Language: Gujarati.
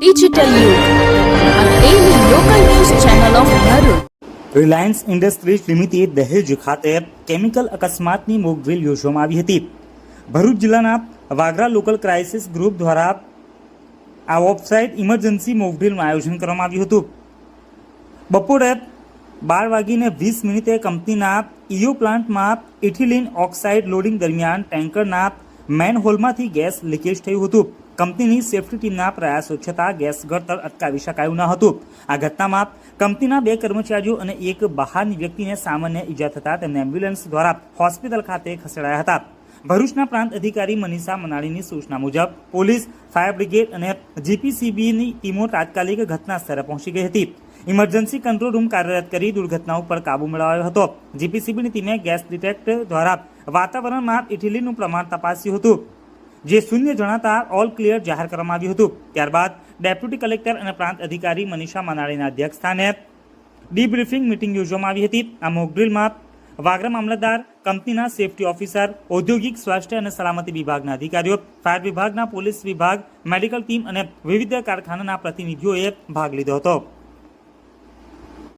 ડિજિટલ યુગ આ daily local news channel of Bharuch. Reliance industries limited દહેજ ખાતે કેમિકલ અકસ્માતની મોક ડ્રીલ યોજવામાં આવી હતી। ભરૂચ જિલ્લાના વાગરા લોકલ ક્રાઇસિસ ગ્રુપ દ્વારા આ ઓફસાઇટ ઇમરજન્સી મોક ડ્રીલનું આયોજન કરવામાં આવ્યું હતું। બપોરે 12:20 કંપનીના ઈઓ પ્લાન્ટમાં ઇથિલિન ઓક્સાઇડ લોડિંગ દરમિયાન ટેન્કરના મેનહોલમાંથી ગેસ લીકેજ થયું હતું। કંપનીની સેફટી ટીમના પ્રયાસો છતાં ગેસ ગળતર અટકાવી શકાયું ન હતું। આ ઘટનામાં કંપનીના 2 કર્મચારીઓ અને એક બહારની વ્યક્તિને સામાન્ય ઈજા થતાં તેમને એમ્બ્યુલન્સ દ્વારા હોસ્પિટલ ખાતે ખસેડાયા હતા। ભરૂચના પ્રાંત અધિકારી મનીષા મનાણીની સૂચના મુજબ પોલીસ, ફાયર બ્રિગેડ અને જીપીસીબીની ટીમો તાત્કાલિક ઘટના સ્થળે પહોંચી ગઈ હતી। ઇમરજન્સી કંટ્રોલ રૂમ કાર્યરત કરી દુર્ઘટના ઉપર કાબુ મેળવ્યો હતો। જીપીસીબીની ટીમે ગેસ ડિટેક્ટર દ્વારા વાતાવરણમાં ઇથિલિનનું પ્રમાણ તપાસ્યું હતું, જે શૂન્ય જણાતા ઓલ ક્લિયર જાહેર કરવામાં આવ્યું હતું। ત્યારબાદ ડેપ્યુટી કલેક્ટર અને પ્રાંત અધિકારી મનીષા મનાણીના અધ્યક્ષસ્થાને ડીબ્રીફિંગ મિટિંગ યોજવામાં આવી હતી। આ મોક ડ્રીલમાં વાગરા મામલતદાર, કંપનીના સેફટી ઓફિસર, ઔદ્યોગિક સ્વાસ્થ્ય અને સલામતી વિભાગના અધિકારીઓ, ફાયર વિભાગના પોલીસ વિભાગ, મેડિકલ ટીમ અને વિવિધ કારખાનાના પ્રતિનિધિઓએ ભાગ લીધો હતો।